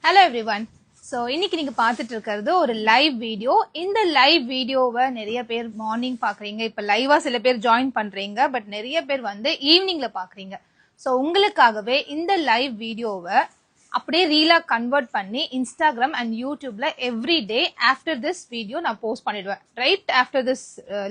Hello everyone. So இன்னைக்கு நீங்க பார்த்துட்டு இருக்கிறது ஒரு லைவ் வீடியோ. இந்த லைவ் வீடியோவை நிறைய பேர் மார்னிங் பாக்குறீங்க, இப்ப லைவா சில பேர் ஜாயின் பண்றீங்க, பட் நிறைய பேர் வந்து ஈவினிங்ல பாக்குறீங்க. ஸோ உங்களுக்காகவே இந்த லைவ் வீடியோவை அப்படியே ரீலா கன்வெர்ட் பண்ணி இன்ஸ்டாகிராம் அண்ட் யூடியூப்ல every day after this video நான் போஸ்ட் பண்ணிடுவேன். Right after this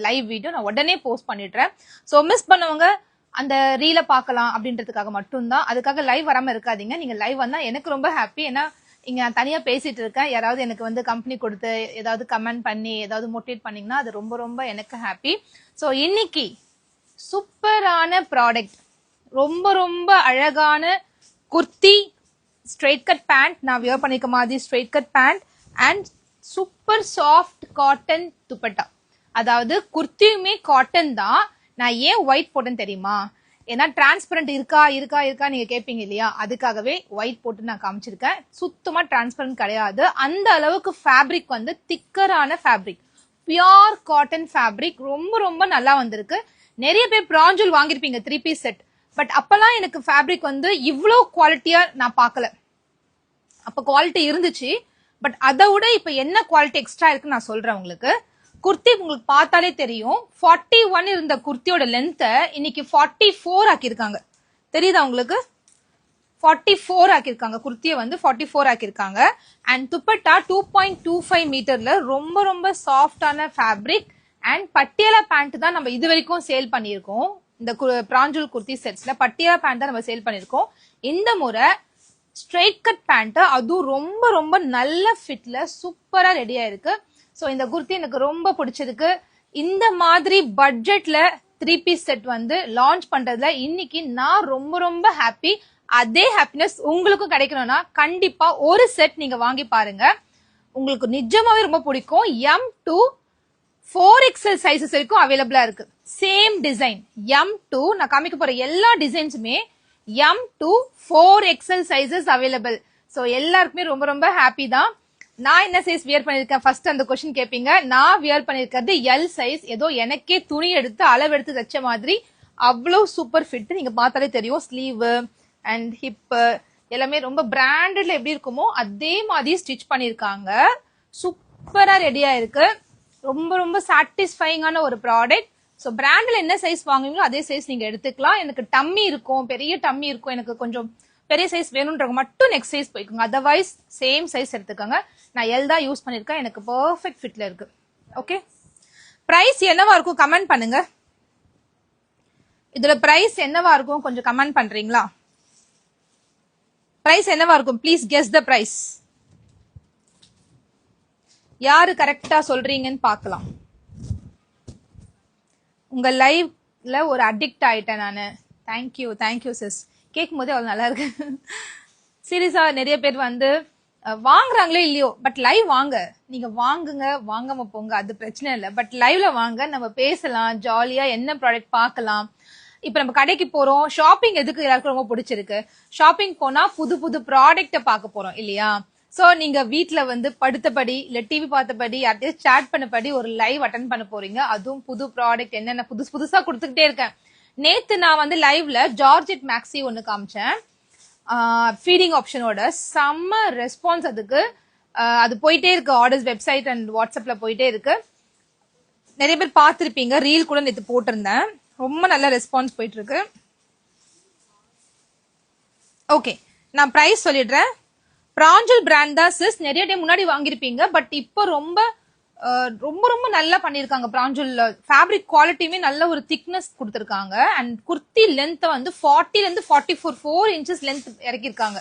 live video நான் உடனே போஸ்ட் பண்ணிடுறேன். ஸோ மிஸ் பண்ணவங்க அந்த ரீல பார்க்கலாம் அப்படின்றதுக்காக மட்டும்தான். அதுக்காக லைவ் வராம இருக்காதீங்க. நீங்க லைவ் வந்தா எனக்கு ரொம்ப ஹாப்பி. ஏன்னா இங்க நான் தனியா பேசிட்டு இருக்கேன், யாராவது எனக்கு வந்து கம்பெனி கொடுத்து ஏதாவது கமெண்ட் பண்ணி ஏதாவது மோட்டிவேட் பண்ணீங்கன்னா அது ரொம்ப ரொம்ப எனக்கு ஹாப்பி. ஸோ இன்னைக்கு சூப்பரான ப்ராடக்ட், ரொம்ப ரொம்ப அழகான குர்த்தி ஸ்ட்ரெயிட் கட் பேண்ட், நான் வியர் பண்ணிக்க மாதிரி straight cut pant and super soft cotton dupatta. அதாவது குர்த்தியுமே காட்டன் தான். நான் ஏன் ஒயிட் போட்டேன்னு தெரியுமா? ஏன்னா டிரான்ஸ்பரண்ட் இருக்கா இருக்கா இருக்கா நீங்க கேட்பீங்க இல்லையா, அதுக்காகவே ஒயிட் போட்டு நான் காமிச்சிருக்கேன். சுத்தமா டிரான்ஸ்பரண்ட் கிடையாது. அந்த அளவுக்கு ஃபேப்ரிக் வந்து திக்கரான ஃபேப்ரிக், பியோர் காட்டன் ஃபேப்ரிக், ரொம்ப ரொம்ப நல்லா வந்திருக்கு. நிறைய பேர் பிராஞ்சூல் வாங்கிருப்பீங்க 3 பீஸ் செட், பட் அப்பெல்லாம் எனக்கு ஃபேப்ரிக் வந்து இவ்வளோ குவாலிட்டியா நான் பார்க்கல. அப்ப குவாலிட்டி இருந்துச்சு, பட் அதை விட இப்ப என்ன குவாலிட்டி எக்ஸ்ட்ரா இருக்குன்னு நான் சொல்றேன் உங்களுக்கு. குர்த்தி உங்களுக்கு பார்த்தாலே தெரியும், 41 இருந்த குர்த்தியோட லென்த்தை இன்னைக்கு 44 ஆக்கியிருக்காங்க. தெரியுதா உங்களுக்கு? 44 ஆக்கியிருக்காங்க. குர்த்தியை வந்து 44 ஆக்கியிருக்காங்க. அண்ட் துப்பட்டா 2.25 மீட்டர்ல ரொம்ப ரொம்ப சாஃப்டான ஃபேப்ரிக் அண்ட் பட்டியாலா பேண்ட் தான் நம்ம இது வரைக்கும் சேல் பண்ணியிருக்கோம். இந்த பிராஞ்சூல் குர்த்தி செட்ஸ்ல பட்டியாலா பேண்ட் தான் நம்ம சேல் பண்ணியிருக்கோம். இந்த முறை ஸ்ட்ரெயிட் கட் பேண்ட், அதுவும் ரொம்ப ரொம்ப நல்ல ஃபிட்ல சூப்பரா ரெடியா இருக்கு. ஸோ இந்த குர்த்தி எனக்கு ரொம்ப பிடிச்சிருக்கு. இந்த மாதிரி பட்ஜெட்ல 3 பீஸ் செட் வந்து லான்ச் பண்றதுல இன்னைக்கு நான் ரொம்ப ரொம்ப ஹாப்பி. அதே ஹாப்பினஸ் உங்களுக்கும் கிடைக்கணும்னா கண்டிப்பா ஒரு செட் நீங்க வாங்கி பாருங்க, உங்களுக்கு நிஜமாவே ரொம்ப பிடிக்கும். M to 4XL சைசஸ் வரைக்கும் அவைலபிளா இருக்கு. சேம் டிசைன் M to, நான் காமிக்க போற எல்லா டிசைன்ஸுமே M to 4XL sizes available. So எல்லாருக்குமே ரொம்ப ரொம்ப ஹாப்பி தான். நான் என்ன சைஸ் வியர் பண்ணிருக்கேன் ஃபர்ஸ்ட் அந்த கொஸ்டின் கேட்பீங்க. நான் வியர் பண்ணிருக்கிறது எல் சைஸ். ஏதோ எனக்கே துணி எடுத்து அளவு எடுத்து தச்ச மாதிரி அவ்வளவு சூப்பர் ஃபிட். நீங்க பார்த்தாலே தெரியும், ஸ்லீவ் அண்ட் ஹிப் எல்லாமே ரொம்ப பிராண்டட்ல எப்படி இருக்குமோ அதே மாதிரி ஸ்டிச் பண்ணிருக்காங்க. சூப்பரா ரெடியா இருக்கு. ரொம்ப ரொம்ப சாட்டிஸ்ஃபைங்கான ஒரு ப்ராடக்ட். ஸோ பிராண்ட்ல என்ன சைஸ் வாங்குவீங்களோ அதே சைஸ் நீங்க எடுத்துக்கலாம். எனக்கு டம்மி இருக்கும், பெரிய டம்மி இருக்கும், எனக்கு கொஞ்சம் பெரிய சைஸ் வேணும்ன்றவங்க மட்டும் நெக்ஸ்ட் சைஸ் போய்க்குங்க. அதர்வைஸ் சேம் சைஸ் எடுத்துக்கோங்க. நான் எல் தான் யூஸ் பண்ணிருக்கேன், எனக்கு பெர்ஃபெக்ட் ஃபிட்ல இருக்கு. ஓகே, பிரைஸ் என்னவா இருக்கும் கமெண்ட் பண்ணுங்க. இதுல பிரைஸ் என்னவா இருக்கும் கொஞ்சம் கமெண்ட் பண்றீங்களா? பிரைஸ் என்னவா இருக்கும்? Please guess the price. யாரு கரெக்டா சொல்றீங்கன்னு பார்க்கலாம். உங்க லைவ்ல ஒரு அடிக்ட் ஆயிட்டேன் நானு. Thank you thank you sis. கேட்கும் போதே அவ்வளவு நல்லா இருக்கு. சீரியஸா நிறைய பேர் வந்து வாங்குறாங்களே இல்லையோ, பட் லைவ் வாங்க. நீங்க வாங்குங்க, வாங்காம போங்க, அது பிரச்சனை இல்லை. பட் லைவ்ல வாங்க, நம்ம பேசலாம், ஜாலியா என்ன ப்ராடக்ட் பார்க்கலாம். இப்ப நம்ம கடைக்கு போறோம், ஷாப்பிங் எதுக்கு எல்லாருக்கும் ரொம்ப பிடிச்சிருக்கு. ஷாப்பிங் போனா புது புது ப்ராடக்ட பார்க்க போறோம் இல்லையா? சோ நீங்க வீட்டுல வந்து படுத்தபடி இல்ல டிவி பார்த்தபடி யார்ட்டையும் சாட் பண்ணபடி ஒரு லைவ் அட்டன் பண்ண போறீங்க. அதுவும் புது ப்ராடக்ட் என்னென்ன புதுசு புதுசா கொடுத்துக்கிட்டே இருக்கேன். நேத்து நான் வந்து லைவ்ல ஜார்ஜெட் மேக்ஸி ஒன்னு காமிச்சேன், ஃபீடிங் ஆப்ஷனோட. செம்ம ரெஸ்பான்ஸ் அதுக்கு. அது போயிட்டே இருக்கு, ஆர்டர்ஸ் வெப்சைட் அண்ட் வாட்ஸ்அப்ல போயிட்டே இருக்கு. நிறைய பேர் பார்த்திருப்பீங்க, ரீல் கூட நேத்து போட்டிருந்தேன். ரொம்ப நல்ல ரெஸ்பான்ஸ் போயிட்டு இருக்கு. ஓகே, நான் பிரைஸ் சொல்லிடுறேன். பிராஞ்சல் பிராண்ட் தான் சிஸ், நிறைய டைம் முன்னாடி வாங்கிருப்பீங்க, பட் இப்போ ரொம்ப ரொம்ப ரொம்ப நல்லா பண்ணிருக்காங்க. பிராஞ்சல் ஃபேப்ரிக் குவாலிட்டியுமே நல்ல ஒரு திக்னஸ் கொடுத்திருக்காங்க. அண்ட் குர்த்தி லென்த் வந்து 40 இருந்து 44 4 இன்ச்சஸ் லென்த் இறக்கிருக்காங்க.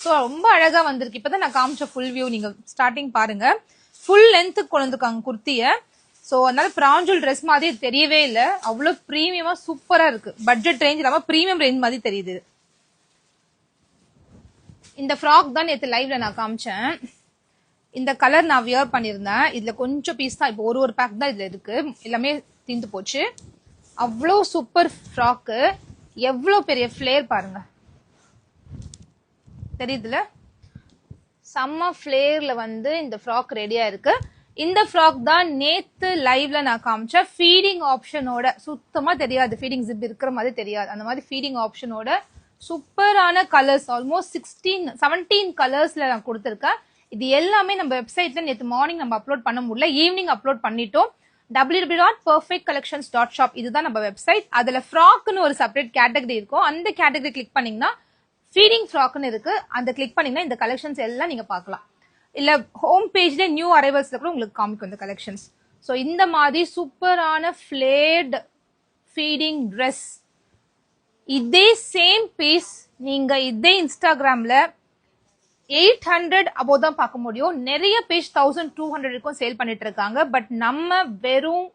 ஸோ ரொம்ப அழகா வந்திருக்கு. இப்பதான் நான் காமிச்ச ஃபுல் வியூ, நீங்க ஸ்டார்டிங் பாருங்க. ஃபுல் லென்த் கொண்டு வந்திருக்காங்க குர்த்திய. ஸோ அதனால பிராஞ்சல் ட்ரெஸ் மாதிரி தெரியவே இல்லை, அவ்வளவு பிரீமியமா சூப்பரா இருக்கு. பட்ஜெட் ரேஞ்ச் இல்லாம பிரீமியம் ரேஞ்ச் மாதிரி தெரியுது. இந்த ஃப்ராக் தான் நேற்று லைவ்ல நான் காமிச்சேன். இந்த கலர் நான் வியர் பண்ணியிருந்தேன். இதுல கொஞ்சம் பீஸ் தான், இப்போ ஒரு பேக் தான் இதுல இருக்கு, எல்லாமே தீந்து போச்சு. அவ்வளோ சூப்பர் ஃப்ராக்கு, எவ்வளோ பெரிய ஃபிளேர் பாருங்க, தெரியுதுல? செம்ம ஃபிளேர்ல வந்து இந்த ஃப்ராக் ரெடியா இருக்கு. இந்த ஃப்ராக் தான் நேத்து லைவ்ல நான் காமிச்சேன். ஃபீடிங் ஆப்ஷனோட, சுத்தமா தெரியாது, ஃபீடிங் ஜிப் இருக்கிற மாதிரி தெரியாது, அந்த மாதிரி ஃபீடிங் ஆப்ஷனோட சூப்பரான கலர்ஸ், ஆல்மோஸ்ட் 17 கலர்ஸ்ல நான் கொடுத்துருக்கேன். இது எல்லாமே நம்ம வெப்சைட்ல நேற்று மார்னிங் நம்ம அப்லோட் பண்ண முடியல, ஈவினிங் அப்லோட் பண்ணிட்டோம். www.perfectcollections.shop இதுதான் நம்ம வெப்சைட். அதுல ஃப்ராக்னு ஒரு செப்பரேட் கேட்டகரி இருக்கும். அந்த கேட்டகரி கிளிக் பண்ணீங்கன்னா ஃபீடிங் ஃப்ராக்னு இருக்கு, அந்த கிளிக் பண்ணீங்கன்னா இந்த கலெக்ஷன்ஸ் எல்லாம் நீங்க பார்க்கலாம். இல்ல ஹோம் பேஜ்ல நியூ அரைவல்ஸ்ல கூட உங்களுக்கு காமிக்கும் இந்த கலெக்ஷன்ஸ். ஸோ இந்த மாதிரி சூப்பரான ஃபிளேர்ட் ஃபீடிங் ட்ரெஸ், இதே சேம் பீஸ் நீங்க இதே இன்ஸ்டாகிராம்ல 800 above தான் பார்க்க முடியும். நிறைய பேஜ் 1200 இருக்கும் சேல் பண்ணிட்டு இருக்காங்க. பட் நம்ம வெறும்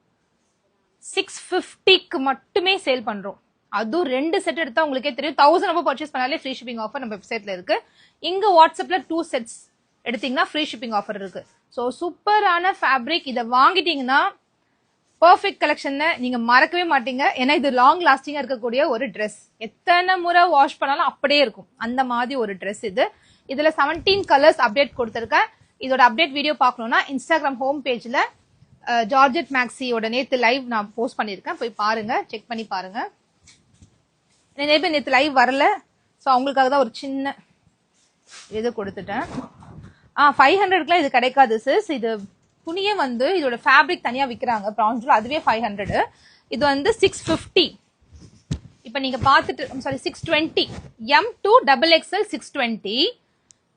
650க்கு மட்டுமே சேல் பண்றோம். அதுவும் 2 செட் எடுத்தா உங்களுக்கே தெரியும். 1000 above பர்ச்சேஸ் பண்ணாலே ஃப்ரீ ஷிப்பிங் ஆஃபர் நம்ம வெப்சைட்ல இருக்கு. இங்க வாட்ஸ்அப்ல 2 செட்ஸ் எடுத்தீங்கன்னா ஃப்ரீ ஷிப்பிங் ஆஃபர் இருக்கு. ஸோ சூப்பரான ஃபேப்ரிக், இதை வாங்கிட்டீங்கன்னா பர்ஃபெக்ட் கலெக்ஷன் நீங்க மறக்கவே மாட்டீங்க. ஏன்னா இது லாங் லாஸ்டிங்கா இருக்கக்கூடிய ஒரு ட்ரெஸ், எத்தனை முறை வாஷ் பண்ணாலும் அப்படியே இருக்கும், அந்த மாதிரி ஒரு ட்ரெஸ் இது. இதுல 17 கலர்ஸ் அப்டேட் கொடுத்திருக்கேன். இதோட அப்டேட் வீடியோ பார்க்கணும்னா இன்ஸ்டாகிராம் ஹோம் பேஜ்ல ஜார்ஜெட் மேக்ஸியோட நேத்து லைவ் நான் போஸ்ட் பண்ணிருக்கேன், போய் பாருங்க, செக் பண்ணி பாருங்க. நிறைய பேர் நேத்து லைவ் வரல, ஸோ அவங்களுக்காக தான் ஒரு சின்ன இது கொடுத்துட்டேன். 500க்குலாம் இது கிடைக்காது சிஸ். இது துணியே வந்து இதோட ஃபேப்ரிக் தனியா விற்கிறாங்க ப்ரான்ஸ்ல, அதுவே 500. இது வந்து 650. இப்ப நீங்க பார்த்துட்டு sorry 620 M2 XXL 620,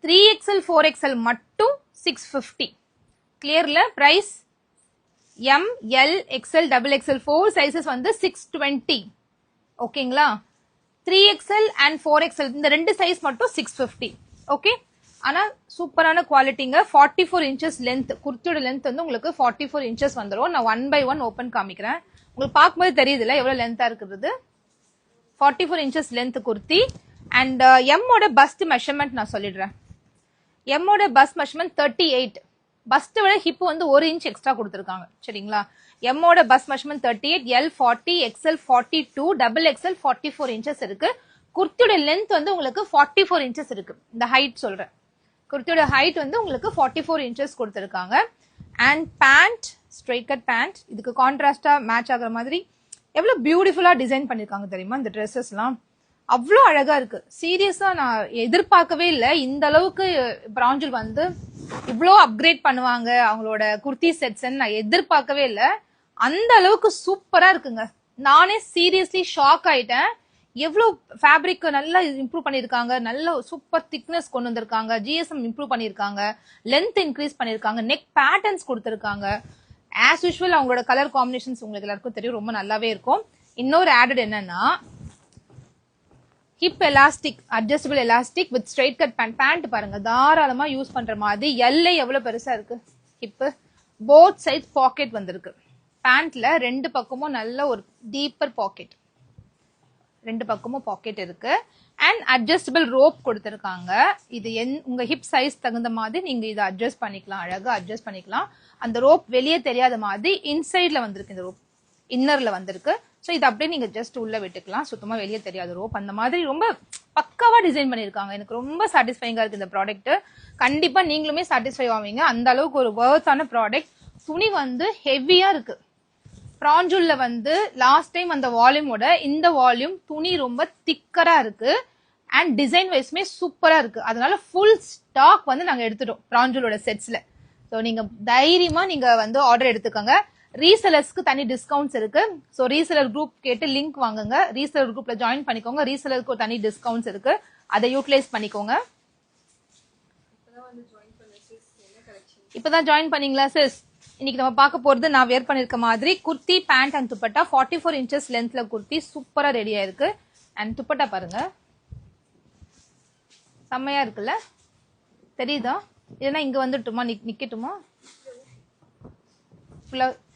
3XL 4XL மட்டும் 650. கிளியர்ல price M L XL XXL 4 sizes வந்து 620. ஓகேங்களா? 3XL and 4XL இந்த ரெண்டு சைஸ் மட்டும் 650. ஓகே, ஆனா சூப்பரான குவாலிட்டிங்க. 44 இன்ச்சஸ் லென்த், குர்த்தியோட லென்த் வந்து உங்களுக்கு 44 இன்ச்சஸ் வந்துடும். நான் 1 by 1 ஓபன் காமிக்கிறேன், உங்களுக்கு பார்க்கும்போது தெரியுதுல்ல எவ்வளவு லென்த்தா இருக்குது. 44 இன்ச்சஸ் லென்த் குர்த்தி. அண்ட் எம்மோட பஸ்ட் மெஷர்மெண்ட் நான் சொல்லிடுறேன். எம்மோட பஸ்ட் மெஷர்மெண்ட் 38. பஸ்ட் விட ஹிப் வந்து 1 இன்ச் எக்ஸ்ட்ரா கொடுத்துருக்காங்க, சரிங்களா? எம்மோட bust measurement 38, L 40, XL 42, XXL 44 inches இருக்கு. குர்த்தியோட லென்த் வந்து உங்களுக்கு 44 இன்ச்சஸ் இருக்கு. இந்த ஹைட் சொல்றேன், குர்த்தியோட ஹைட் வந்து உங்களுக்கு 44 இன்ச்சஸ் கொடுத்துருக்காங்க. And pant, straight cut pant, இதுக்கு கான்ட்ராஸ்டா மேட்ச் ஆகுற மாதிரி எவ்வளவு பியூட்டிஃபுல்லா டிசைன் பண்ணிருக்காங்க தெரியுமா? இந்த ட்ரெஸ்ஸஸ்லாம் அவ்வளோ அழகா இருக்கு. சீரியஸா நான் எதிர்பார்க்கவே இல்லை இந்த அளவுக்கு பிராஞ்சில் வந்து இவ்வளோ அப்கிரேட் பண்ணுவாங்க அவங்களோட குர்த்தி செட்ஸ், நான் எதிர்பார்க்கவே இல்லை. அந்த அளவுக்கு சூப்பரா இருக்குங்க. நானே சீரியஸ்லி ஷாக் ஆயிட்டேன். எவ்வளவு ஃபேப்ரிக் நல்லா இம்ப்ரூவ் பண்ணிருக்காங்க, நல்ல சூப்பர் திக்னஸ் கொண்டு வந்திருக்காங்க, GSM இம்ப்ரூவ் பண்ணிருக்காங்க, லென்த் இன்க்ரீஸ் பண்ணிருக்காங்க, நெக் பேட்டர்ன்ஸ் கொடுத்திருக்காங்க. ஆஸ் யூஷுவல் அவங்களோட கலர் காம்பினேஷன்ஸ் உங்களுக்கு எல்லாருக்கும் தெரியும், ரொம்ப நல்லாவே இருக்கும். இன்னொரு ஆடட் என்னன்னா hip elastic, adjustable elastic with straight cut pant. Pant பாருங்க, தாராளமா யூஸ் பண்ற மாதிரி. எல்லை எவ்வளவு பெருசா இருக்கு ஹிப், போத் சைட் பாக்கெட் வந்திருக்கு. பேண்ட்ல ரெண்டு பக்கமும் நல்ல ஒரு டீப்பர் பாக்கெட், ரெண்டு பக்கமும் பாக்கெட் இருக்கு. அண்ட் அட்ஜஸ்டபிள் ரோப் கொடுத்திருக்காங்க. இது உங்க ஹிப் சைஸ் தகுந்த மாதிரி நீங்க இதை அட்ஜஸ்ட் பண்ணிக்கலாம், அழகா அட்ஜஸ்ட் பண்ணிக்கலாம். அந்த ரோப் வெளியே தெரியாத மாதிரி இன்சைட்ல வந்திருக்கு, இந்த ரோப் இன்னர்ல வந்திருக்கு. ஸோ இது அப்படியே நீங்க ஜஸ்ட் உள்ள விட்டுக்கலாம், சுத்தமா வெளியே தெரியாது ரோப். அந்த மாதிரி ரொம்ப பக்காவா டிசைன் பண்ணிருக்காங்க. எனக்கு ரொம்ப சாட்டிஸ்ஃபைங்கா இருக்கு இந்த ப்ராடக்ட். கண்டிப்பா நீங்களுமே சாட்டிஸ்ஃபை ஆவீங்க, அந்த அளவுக்கு ஒரு வர்த்தான ப்ராடக்ட். துணி வந்து ஹெவியா இருக்கு. பிரான்ஜூல்ல வந்து லாஸ்ட் டைம் அந்த வால்யூமோட இந்த வால்யூம் துணி ரொம்ப திக்கரா இருக்கு. அண்ட் டிசைன் வைஸ்மே சூப்பரா இருக்கு. அதனால ஃபுல் ஸ்டாக் வந்து நாங்க எடுத்துட்டோம் பிரான்ஜூலோட செட்ஸ்ல. ஸோ நீங்க தைரியமா நீங்க வந்து ஆர்டர் எடுத்துக்கோங்க. ரீசெலர்ஸ்க்கு தனி டிஸ்கவுண்ட்ஸ் இருக்கு. ஸோ ரீசெலர் குரூப் கேட்டு லிங்க் வாங்குங்க, ரீசெலர் குரூப்ல ஜாயின் பண்ணிக்கோங்க. ரீசெலருக்கு ஒரு தனி டிஸ்கவுண்ட்ஸ் இருக்கு, அதை யூட்டிலைஸ் பண்ணிக்கோங்க. இப்பதான் ஜாயின் பண்ணீங்களா சிஸ்? இன்னைக்கு நம்ம பார்க்க போறது நான் வேர் பண்ணிருக்க மாதிரி kurti, pant and dupatta. 44 inches லென்த்ல குர்த்தி சூப்பரா ரெடி ஆயிருக்கு. அண்ட் துப்பட்டா பாருங்க, செம்மையா இருக்குல்ல, தெரியுதா? இல்லைன்னா இங்க வந்துட்டுமா, நிக்கட்டுமா?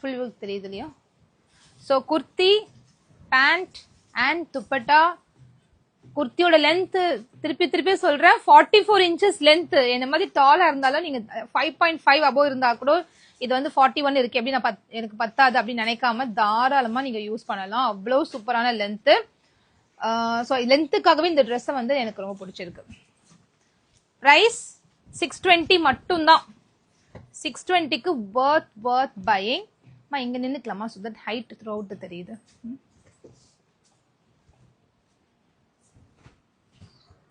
ஃபுல் தெரியுது இல்லையா? So kurti, pant and dupatta. குர்த்தியோட லென்த் திருப்பி திருப்பி சொல்றேன், 44 இன்ச்சஸ் லென்த். என்ன மாதிரி டாலா இருந்தாலும் நீங்க 5.5 above இருந்தா கூட இது வந்து 41 இருக்கு, எப்படி நான் எனக்கு பத்தாது அப்படின்னு நினைக்காம தாராளமா நீங்க யூஸ் பண்ணலாம். அவ்வளவு சூப்பரான லென்த். ஸோ லென்த்துக்காகவே இந்த ட்ரெஸ்ஸை வந்து எனக்கு ரொம்ப பிடிச்சிருக்கு. பிரைஸ் 620 மட்டும்தான். 620க்கு worth buying. இங்க நின்னுக்கலாமா? so that height throughout தெரியுது.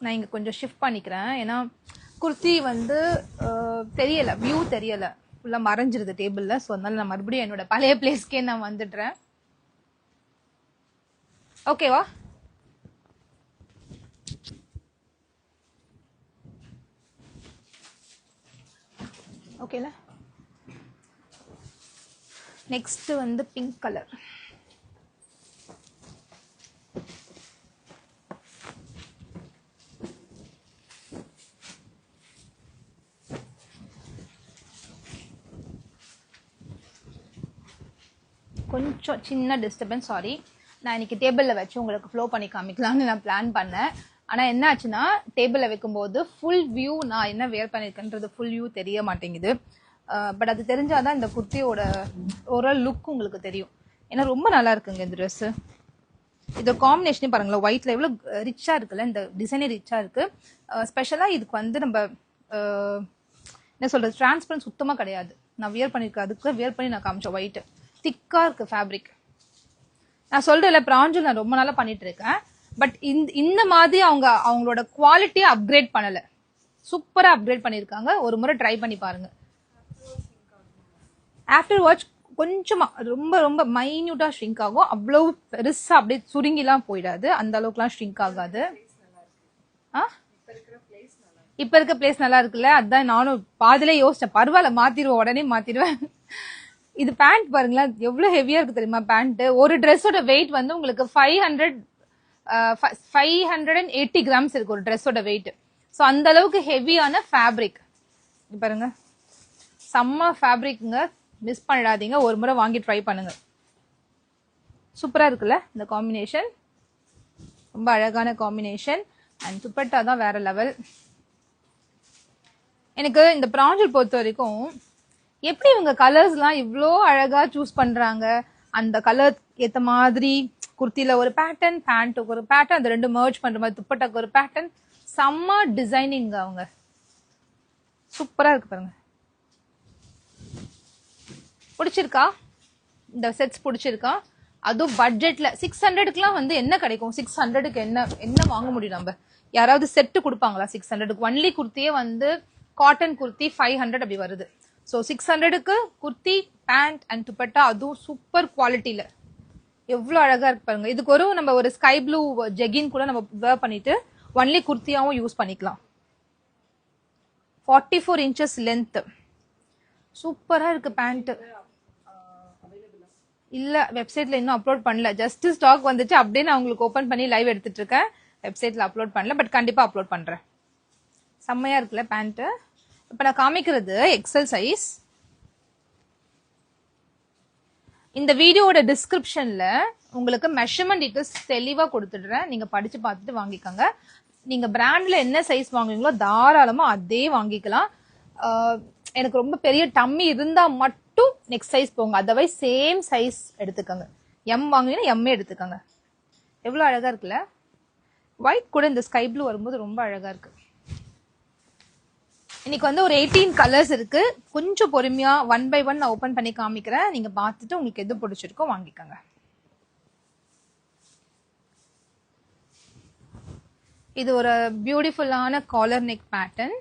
நான் இங்கே கொஞ்சம் ஷிஃப்ட் பண்ணிக்கிறேன். ஏன்னா குர்த்தி வந்து தெரியலை, வியூ தெரியலை, ஃபுல்லாக மறைஞ்சிருது டேபிளில். ஸோ அதனால நான் மறுபடியும் என்னோட பழைய பிளேஸ்க்கே நான் வந்துடுறேன். ஓகேவா? ஓகேல. நெக்ஸ்ட் வந்து பிங்க் கலர். கொஞ்சம் சின்ன டிஸ்டர்பன்ஸ், சாரி. நான் இன்னைக்கு டேபிளில் வச்சு உங்களுக்கு ஃப்ளோ பண்ணி காமிக்கலாம்னு நான் பிளான் பண்ணேன். ஆனால் என்ன ஆச்சுன்னா டேபிளில் வைக்கும்போது ஃபுல் வியூ நான் என்ன வேர் பண்ணியிருக்கேன்றது ஃபுல் வியூ தெரிய மாட்டேங்குது. பட் அது தெரிஞ்சாதான் இந்த குர்த்தியோட ஒரு லுக் உங்களுக்கு தெரியும். ஏன்னா ரொம்ப நல்லா இருக்குங்க இந்த ட்ரெஸ்ஸு. இதோட காம்பினேஷனே பாருங்களேன், ஒயிட்ல எவ்வளோ ரிச்சாக இருக்குல்ல, இந்த டிசைனே ரிச்சாக இருக்கு. ஸ்பெஷலாக இதுக்கு வந்து நம்ம என்ன சொல்றது, டிரான்ஸ்பரன்ஸ் சுத்தமாக கிடையாது. நான் வியர் பண்ணியிருக்கேன், அதுக்கு வியர் பண்ணி நான் காமிச்சேன். ஒயிட் திக்கா இருக்கு ஃபேப்ரிக். நான் சொல்றேன்ல, பிராஞ்சல் நான் ரொம்ப நாளா பண்ணிட்டு இருக்கேன். பட் இந்த மாதிரி அவங்களோட குவாலிட்டியை அப்கிரேட் பண்ணல, சூப்பரா அப்கிரேட் பண்ணிருக்காங்க. ஒரு முறை ட்ரை பண்ணி பாருங்க. ஆஃப்டர் வாட்ச் கொஞ்சமா ரொம்ப ரொம்ப மைன்யூட்டா ஷ்ரிங்க் ஆகும். அவ்வளவு பெருசா அப்படியே சுருங்கிலாம் போயிடாது, அந்த அளவுக்குலாம் ஷ்ரிங்க் ஆகாது. இப்ப இருக்க பிளேஸ் நல்லா இருக்குல்ல, அதான் நானும் பாதிலே யோசிச்சேன், பரவாயில்ல மாத்திடுவேன், உடனே மாத்திடுவேன். இது பேண்ட் பாருங்களேன், எவ்வளவு ஹெவியா இருக்கு தெரியுமா பேண்ட். ஒரு ட்ரெஸ்ஸோட வெயிட் வந்து உங்களுக்கு 580 கிராம்ஸ் இருக்கு ஒரு ட்ரெஸ்ஸோட வெயிட். ஸோ அந்த அளவுக்கு ஹெவியான ஃபேப்ரிக் பாருங்க, செம்ம ஃபேப்ரிக்ங்க. மிஸ் பண்ணிடாதீங்க, ஒரு முறை வாங்கி ட்ரை பண்ணுங்க. சூப்பரா இருக்குல்ல இந்த காம்பினேஷன், ரொம்ப அழகான காம்பினேஷன். அண்ட் துப்பட்டா தான் வேற லெவல். எனக்கு இந்த பிராஞ்சல் பொறுத்த வரைக்கும் எப்படி இவங்க கலர்ஸ்லாம் இவ்வளோ அழகா சூஸ் பண்றாங்க. அந்த கலர் ஏத்த மாதிரி குர்த்தில ஒரு பேட்டர்ன், பேண்ட்டுக்கு ஒரு பேட்டர்ன், அந்த ரெண்டு மர்ஜ் பண்ற மாதிரி துப்பட்டாக்கு ஒரு பேட்டர்ன், செம்ம டிசைனிங். அவங்க சூப்பரா இருக்கு பாருங்க. பிடிச்சிருக்கா இந்த செட்ஸ்? பிடிச்சிருக்கா? அதுவும் பட்ஜெட்ல 600க்குலாம் வந்து என்ன கிடைக்கும்? 600க்கு என்ன வாங்க முடியும்? நம்ம யாராவது செட்டு கொடுப்பாங்களா 600க்கு? ஒன்லி குர்த்தியே வந்து காட்டன் குர்த்தி 500 அப்படி வருது. ஸோ 600க்கு குர்த்தி, பேண்ட் அண்ட் துப்பட்டா, அதுவும் சூப்பர் குவாலிட்டியில எவ்வளோ அழகா இருக்கு பாருங்க. இதுக்கு நம்ம ஒரு ஸ்கை ப்ளூ ஜெகின் கூட நம்ம வேர் பண்ணிட்டு ஒன்லி குர்த்தியாவும் யூஸ் பண்ணிக்கலாம். 44 inches லென்த், சூப்பரா இருக்கு பேண்ட். இல்ல, வெப்சைட்ல இன்னும் அப்லோட் பண்ணல, ஜஸ்ட் ஸ்டாக் வந்துச்சு, அப்படியே நான் உங்களுக்கு ஓபன் பண்ணி லைவ் எடுத்துட்டு இருக்கேன். வெப்சைட்ல அப்லோட் பண்ணல, பட் கண்டிப்பா அப்லோட் பண்றேன். செம்மையா இருக்குல்ல பேண்ட். இப்ப நான் காமிக்கிறது எக்ஸல் சைஸ். இந்த வீடியோட டிஸ்கிரிப்ஷன்ல உங்களுக்கு மெஷர்மெண்ட் டீடைல்ஸ் தெளிவா கொடுத்துடுறேன், நீங்க படிச்சு பார்த்துட்டு வாங்கிக்கோங்க. நீங்க பிராண்ட்ல என்ன சைஸ் வாங்குவீங்களோ தாராளமா அதே வாங்கிக்கலாம். எனக்கு ரொம்ப பெரிய டம்மி இருந்தா மட்டும் நெக்ஸ்ட் சைஸ் போங்க, அதர்வைஸ் சேம் சைஸ் எடுத்துக்கோங்க. எம் வாங்குவீங்கன்னா எம்ஏ எடுத்துக்கோங்க. எவ்வளவு அழகா இருக்குல்ல, ஒயிட் கூட இந்த ஸ்கை ப்ளூ வரும்போது ரொம்ப அழகா இருக்கு. இன்னைக்கு வந்து ஒரு 18 கலர்ஸ் இருக்கு. கொஞ்சம் பொறுமையா 1 by 1 நான் ஓபன் பண்ணி காமிக்கிறேன், நீங்க பார்த்துட்டு உங்களுக்கு எது பிடிச்சிருக்கோ வாங்கிக்கோங்க. இது ஒரு பியூட்டிஃபுல்லான collar neck pattern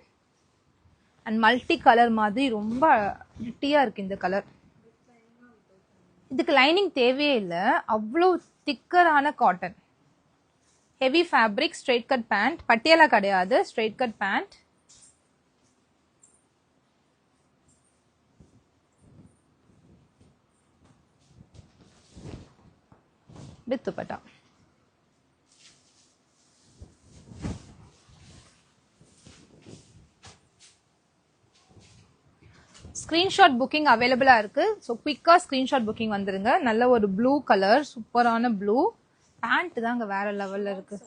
and multi colour மாதிரி ரொம்ப பிரிட்டியா இருக்கு இந்த கலர். இதுக்கு லைனிங் தேவையே இல்லை, அவ்வளோ திக்கரான cotton, heavy fabric, straight cut pant, Patiala கிடையாது, straight cut pant. With dupatta. Screenshot booking அவைலபிளா இருக்கு. ஸோ குவிக்கா ஸ்கிரீன்ஷாட் புக்கிங் வந்துருங்க. நல்ல ஒரு ப்ளூ கலர், சூப்பரான ப்ளூ பேண்ட் தாங்க, வேற லெவல்ல இருக்கு.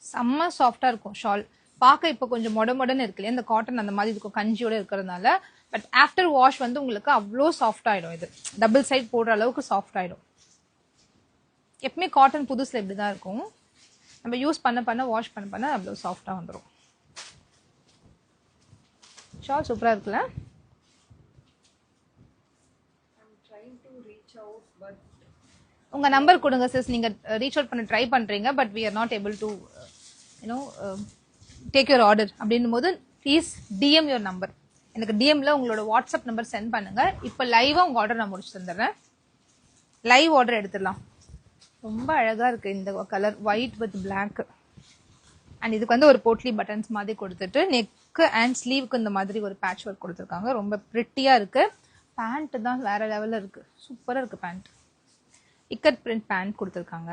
செம்ம சாஃப்டா இருக்கும் ஷால். பார்க்க இப்போ கொஞ்சம் மொடன்னு இருக்கு இல்லையா, இந்த காட்டன் அந்த மாதிரி இருக்கும் கஞ்சியோட இருக்கிறதுனால. பட் ஆஃப்டர் வாஷ் வந்து உங்களுக்கு அவ்வளோ சாஃப்ட் ஆயிடும். இது டபுள் சைட் போடுற அளவுக்கு சாஃப்ட் ஆயிடும். எப்பவுமே காட்டன் புதுசுல இப்படிதான் இருக்கும், நம்ம யூஸ் பண்ண வாஷ் பண்ண அவ்வளோ சாஃப்டா வந்துடும். ஷால் சூப்பரா இருக்குல்ல. உங்க நம்பர் கொடுங்க சிஸ், நீங்க ரீச் அவுட் பண்ண ட்ரை பண்றீங்க, but we are not able to take your order அப்படின்னும் போது ப்ளீஸ் டிஎம் யுவர் நம்பர். எனக்கு டிஎம்ல உங்களோட வாட்ஸ்அப் நம்பர் சென்ட் பண்ணுங்க. இப்போ லைவா உங்க ஆர்டர் நான் முடிச்சு தந்துடுறேன். லைவ் ஆர்டர் எடுத்துடலாம். ரொம்ப அழகா இருக்கு இந்த colour, white with black. And இதுக்கு வந்து ஒரு போட்லி பட்டன்ஸ் மாதிரி கொடுத்துட்டு நெக்கு அண்ட் ஸ்லீவுக்கு இந்த மாதிரி ஒரு பேட்ச் ஒர்க் கொடுத்துருக்காங்க. ரொம்ப பிரிட்டியா இருக்கு. பேண்ட் தான் வேற லெவல்ல இருக்கு, சூப்பரா இருக்கு பேண்ட். இக்கட் பிரிண்ட் பேண்ட் கொடுத்துருக்காங்க.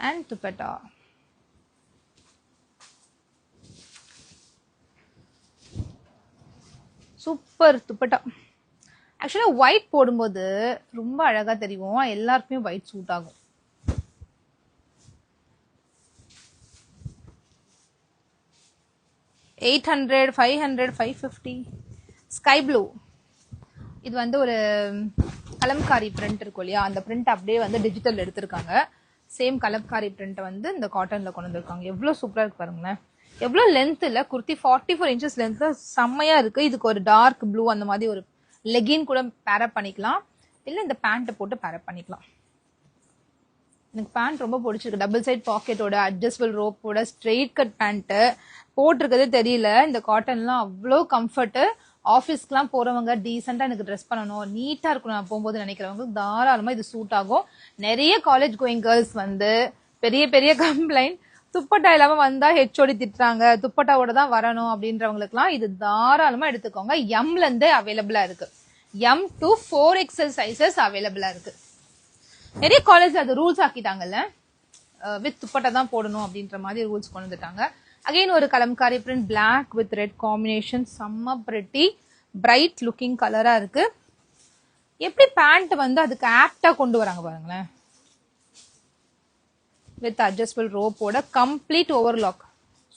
And dupatta super dupatta. ஆக்சுவலா ஒயிட் போடும்போது ரொம்ப அழகா தெரியும், எல்லாருக்குமே ஒயிட் சூட் ஆகும். $800, $500, $550. Sky blue. இது வந்து ஒரு கலம்காரி பிரிண்ட் இருக்கும் இல்லையா, அந்த பிரிண்ட் அப்படியே வந்து டிஜிட்டல் எடுத்திருக்காங்க. சேம் கலம்காரி பிரிண்ட் வந்து இந்த காட்டன்ல கொண்டு வந்திருக்காங்க. எவ்வளவு சூப்பரா இருக்கு பாருங்களேன். எவ்வளவு லென்த் இல்ல, குர்த்தி 44 inches லென்த்ல செம்மையா இருக்கு. இதுக்கு ஒரு டார்க் ப்ளூ அந்த மாதிரி ஒரு லெகின் கூட பேரப் பண்ணிக்கலாம், இல்ல இந்த பேண்ட் போட்டு பேரப் பண்ணிக்கலாம். எனக்கு பேண்ட் ரொம்ப பிடிச்சிருக்கு. டபுள் சைட் பாக்கெட்டோட, அட்ஜஸ்டபிள் ரோப்போட, ஸ்ட்ரெயிட் கட் பேண்ட் போட்டிருக்கதே தெரியல. இந்த காட்டன்லாம் அவ்வளோ கம்ஃபர்ட். ஆஃபீஸ்க்குலாம் போறவங்க டீசெண்டா எனக்கு ட்ரெஸ் பண்ணணும், நீட்டா இருக்கணும் நான் போகும்போது நினைக்கிறவங்க தாராளமா இது சூட் ஆகும். நிறைய காலேஜ் கோயிங் கேர்ள்ஸ் வந்து பெரிய பெரிய கம்ப்ளைண்ட், துப்பட்டா இல்லாம வந்தா ஹெச்ஓடி திட்டுறாங்க, துப்பட்டாவோட தான் வரணும் அப்படின்றவங்களுக்குலாம் இது தாராளமா எடுத்துக்கோங்க. எம்ல இருந்தே அவைலபிளா இருக்கு. M to 4XL சைசஸ் அவைலபிளா இருக்கு. நிறைய காலேஜ் அது ரூல்ஸ் ஆக்கிட்டாங்கல்ல, வித் துப்பட்டா தான் போடணும் அப்படின்ற மாதிரி ரூல்ஸ் கொண்டு வந்துட்டாங்க. அகைன் ஒரு kalamkari print, black with red combination, செம்ம பிரிட்டி பிரைட் லுக்கிங் கலரா இருக்கு. எப்படி பேண்ட் வந்து அதுக்கு ஆப்டா கொண்டு வராங்க பாருங்களேன். வித் அட்ஜஸ்டபிள் ரோப்போட கம்ப்ளீட் ஓவர்லாக்.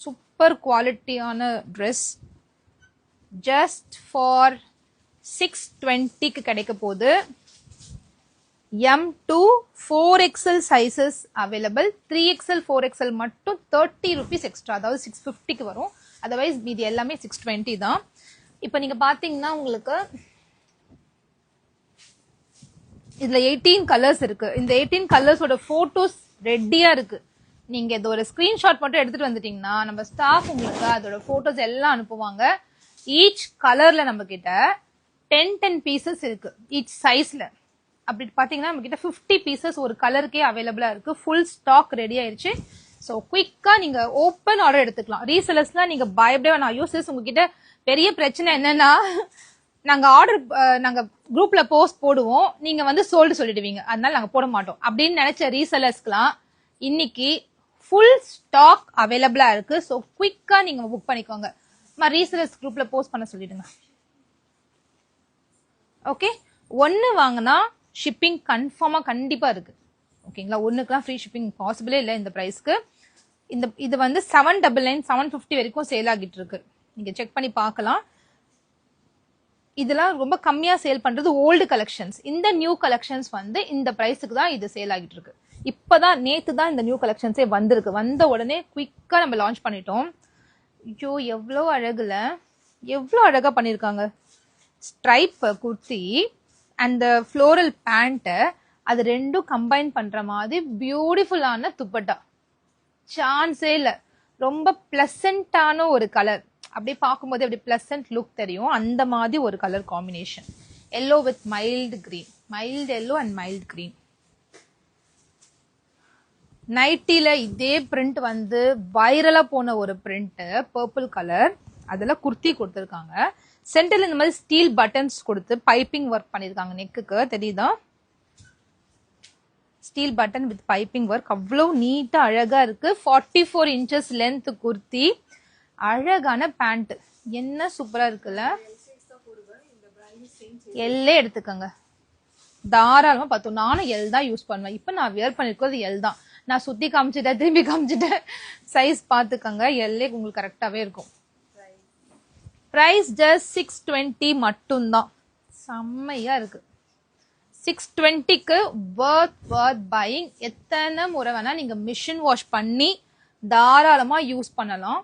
சூப்பர் குவாலிட்டியான ட்ரெஸ். ஜஸ்ட் ஃபார் 620க்கு கிடைக்க போகுது. M to 4XL sizes available. 3XL 4XL மட்டும் 30 rupees எக்ஸ்ட்ரா, அதாவது 650க்கு வரும். அதர்வைஸ் மீதி எல்லாமே 620 தான். இப்போ நீங்க பாத்தீங்கன்னா உங்களுக்கு இதுல 18 கலர்ஸ் இருக்கு. இந்த 18 கலர்ஸோட போட்டோஸ் ரெடியா இருக்கு. நீங்க இது ஒரு ஸ்கிரீன்ஷாட் மட்டும் எடுத்துட்டு வந்துட்டீங்கன்னா நம்ம ஸ்டாஃப் உங்களுக்கு அதோட போட்டோஸ் எல்லாம் அனுப்புவாங்க. ஈச் கலர்ல நம்ம கிட்ட 10 பீசஸ் இருக்கு ஈச் சைஸ்ல. அப்படி பாத்தீங்கன்னா நம்ம கிட்ட 50 பீசஸ் ஒரு கலருக்கே அவைலபிளா இருக்கு. ஃபுல் ஸ்டாக் ரெடி ஆயிருச்சு. ஸோ குயிக்கா நீங்க ஓப்பன் ஆர்டர் எடுத்துக்கலாம். ரீசெலர்ஸ்லாம் நீங்க பயப்படவே வேணாம். யூசர்ஸ் உங்ககிட்ட பெரிய பிரச்சனை என்னன்னா, நாங்க ஆர்டர் நாங்க குரூப்ல போஸ்ட் போடுவோம், நீங்க வந்து சோல்டு சொல்லிடுவீங்க, அதனால நாங்க போட மாட்டோம் அப்படின்னு நினைச்ச ரீசெலர்ஸ்க்குலாம் இன்னைக்கு ஃபுல் ஸ்டாக் அவைலபிளா இருக்கு. ஸோ குயிக்கா நீங்க புக் பண்ணிக்கோங்க. ரீசெலர்ஸ் குரூப்ல போஸ்ட் பண்ண சொல்லிடுங்க. ஓகே, ஒன்னு வாங்கினா ஷிப்பிங் கன்ஃபார்மா கண்டிப்பா இருக்கு. ஓகேங்களா, ஒண்ணுக்குலாம் ஃப்ரீ ஷிப்பிங் பாசிபிளே இல்லை இந்த பிரைஸ்க்கு. இது வந்து 799, 750 வரைக்கும் சேல் ஆகிட்டு இருக்கு. நீங்க செக் பண்ணி பார்க்கலாம். இதெல்லாம் ரொம்ப கம்மியா சேல் பண்றது ஓல்டு கலெக்ஷன்ஸ். இந்த நியூ கலெக்ஷன்ஸ் வந்து இந்த பிரைஸுக்கு தான் இது சேல் ஆகிட்டு இருக்கு. இப்பதான் நேத்து தான் இந்த நியூ கலெக்ஷன்ஸே வந்திருக்கு. வந்த உடனே குயிக்கா நம்ம லான்ச் பண்ணிட்டோம். ஐயோ எவ்வளோ அழகுல, எவ்வளோ அழகா பண்ணிருக்காங்க. Stripe kurti and floral pant, அது ரெண்டும் கம்பைன் பண்ற மாதிரி பியூட்டிஃபுல்லான துப்பட்டா. சான்ஸே இல்ல. ரொம்ப பிளசண்டான ஒரு கலர், அப்படி பார்க்கும்போது அப்படி பிளசன்ட் லுக் தெரியும். அந்த மாதிரி ஒரு colour combination. Yellow with mild green, mild yellow and mild green. நைட்டில இதே பிரிண்ட் வந்து வைரலா போன ஒரு பிரிண்ட், பர்பிள் கலர். அதுல குர்த்தி கொடுத்திருக்காங்க. சென்டர்ல இந்த மாதிரி ஸ்டீல் பட்டன்ஸ் கொடுத்து பைப்பிங் ஒர்க் பண்ணிருக்காங்க. நெக்குக்கு தெரியுதா, steel button with piping work. அவ்வளவு நீட்டா அழகா இருக்கு. 44 inches லென்த் குர்த்தி, அழகான பேண்ட். என்ன சூப்பரா இருக்குல்ல. எல்லே எடுத்துக்கங்க தாராளமா. பார்த்தோம், நானும் எல் தான் யூஸ் பண்ணுவேன். இப்ப நான் வியர் பண்ணிருக்கிறது எல் தான். நான் சுத்தி காமிச்சிட்டேன், திரும்பி காமிச்சிட்டேன். சைஸ் பாத்துக்கங்க, எல்லே உங்களுக்கு கரெக்டாவே இருக்கும். பிரைஸ் ஜஸ்ட் 620 மட்டும்தான். செம்மையா இருக்கு. 620க்கு வர்த் பையிங். எத்தனை முறை வேணா நீங்க மிஷின் வாஷ் பண்ணி தாராளமா யூஸ் பண்ணலாம்.